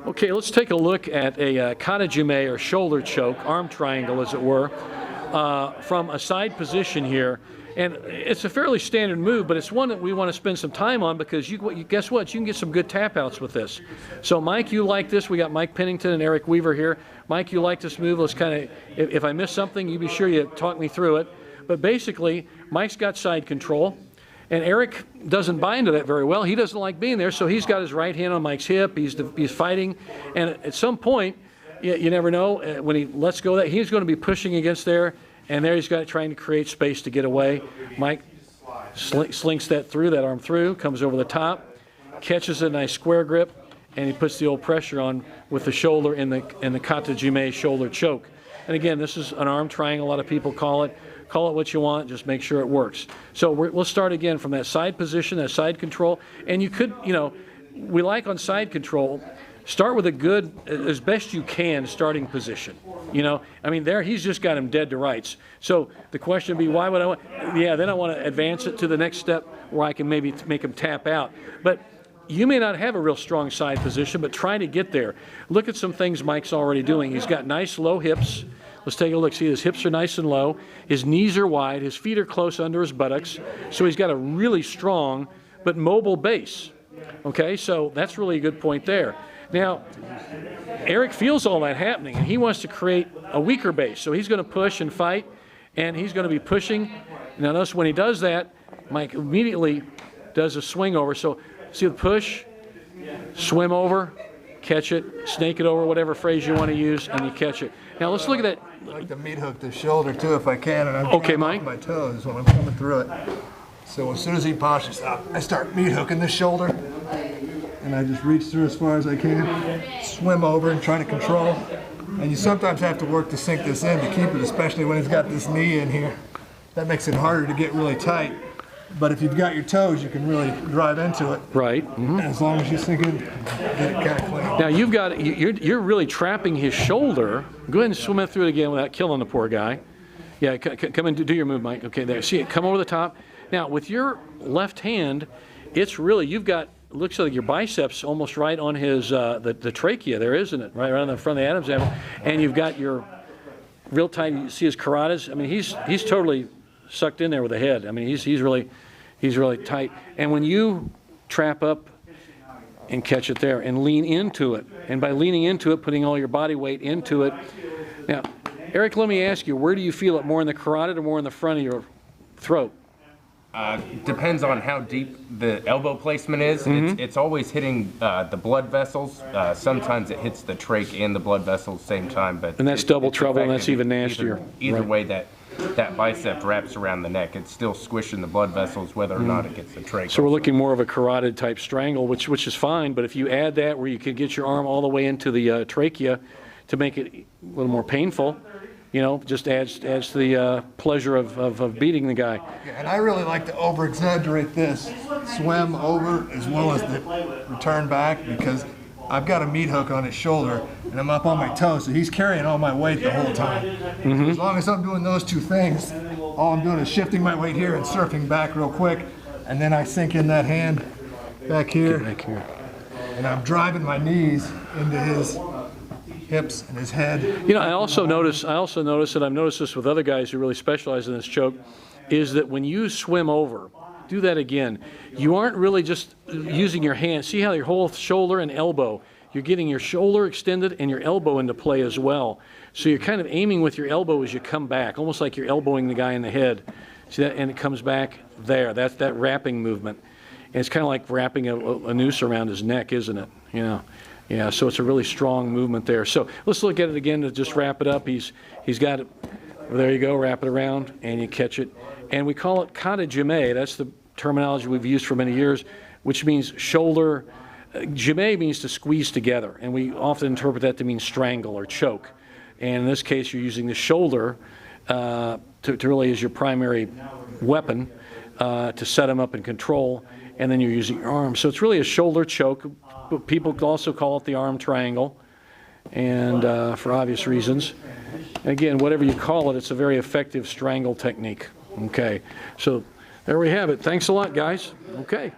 Okay, let's take a look at a Kata Jime or shoulder choke, arm triangle as it were, from a side position here. And it's a fairly standard move, but it's one that we want to spend some time on because guess what? You can get some good tap outs with this. So Mike, you like this. We got Mike Pennington and Aric Weaver here. Mike, you like this move. Let's kind of, if I miss something, you be sure you talk me through it. But basically, Mike's got side control. And Aric doesn't buy into that very well. He doesn't like being there, so he's got his right hand on Mike's hip. He's fighting. And at some point, you never know, when he lets go of that, he's going to be pushing against there. And there he's got trying to create space to get away. Mike slinks that arm through, comes over the top, catches a nice square grip, and he puts the old pressure on with the shoulder in the Kata Jime shoulder choke. And again, this is an arm triangle, a lot of people call it. Call it what you want, just make sure it works. So we'll start again from that side position, that side control. And you could, we like on side control, start with a good, as best you can, starting position. I mean, there he's just got him dead to rights. So the question would be, why would I want, then I want to advance it to the next step where I can maybe make him tap out. But you may not have a real strong side position, but try to get there. Look at some things Mike's already doing. He's got nice low hips. Let's take a look. See, his hips are nice and low. His knees are wide. His feet are close under his buttocks. So he's got a really strong but mobile base. Okay, so that's really a good point there. Now, Aric feels all that happening, and he wants to create a weaker base. So he's going to push and fight, and he's going to be pushing. Now, notice when he does that, Mike immediately does a swing over. So see the push, swim over, catch it, snake it over, whatever phrase you want to use, and you catch it. Now, let's look at that. I like to meat hook the shoulder, too, if I can, and I'm okay, Mike. my toes when I'm coming through it. So as soon as he poshes up, I start meat hooking this shoulder, and I just reach through as far as I can, swim over and try to control. And you sometimes have to work to sink this in to keep it, especially when he's got this knee in here. That makes it harder to get really tight. But if you've got your toes, you can really drive into it. Right. Mm-hmm. As long as you sink in, get it kind of clean. Now you're really trapping his shoulder. Go ahead and swim through it again without killing the poor guy. Yeah, come and do your move, Mike. Okay, there. See it. Come over the top. Now with your left hand, it's really looks like your biceps almost right on his the trachea there, isn't it? Right on the front of the Adam's apple. And you've got your real tight. You see his carotids. I mean, he's totally sucked in there with the head. I mean, he's really tight. And when you trap up and catch it there and lean into it, and by leaning into it, putting all your body weight into it. Now, Aric, let me ask you, where do you feel it more in the carotid or more in the front of your throat? Depends on how deep the elbow placement is. Mm-hmm. It's always hitting the blood vessels. Sometimes it hits the trach and the blood vessels at the same time. And that's double trouble, and that's even nastier. Either right. way that bicep wraps around the neck, it's still squishing the blood vessels whether or not it gets the trach. So we're looking more of a carotid type strangle, which is fine, but if you add that where you can get your arm all the way into the trachea to make it a little more painful, just adds to the pleasure of beating the guy. Yeah, and I really like to over-exaggerate this swim over as well as the return back, because I've got a meat hook on his shoulder and I'm up on my toes, so he's carrying all my weight the whole time. Mm-hmm. As long as I'm doing those two things, all I'm doing is shifting my weight here and surfing back real quick, and then I sink in that hand back here, and I'm driving my knees into his hips and his head. I also notice, and I've noticed this with other guys who really specialize in this choke, is that when you swim over, do that again. You aren't really just using your hand. See how your whole shoulder and elbow, you're getting your shoulder extended and your elbow into play as well. So you're kind of aiming with your elbow as you come back, almost like you're elbowing the guy in the head. See that? And it comes back there. That's that wrapping movement. And it's kind of like wrapping a noose around his neck, isn't it? Yeah, so it's a really strong movement there. So let's look at it again to just wrap it up. He's got it. There you go. Wrap it around and you catch it. And we call it Kata Jime. That's the terminology we've used for many years, which means shoulder. Jime means to squeeze together, and we often interpret that to mean strangle or choke. And in this case, you're using the shoulder to really as your primary weapon to set him up and control, and then you're using your arm. So it's really a shoulder choke. But people also call it the arm triangle, and for obvious reasons. Again, whatever you call it, it's a very effective strangle technique. Okay, so there we have it. Thanks a lot, guys. Okay.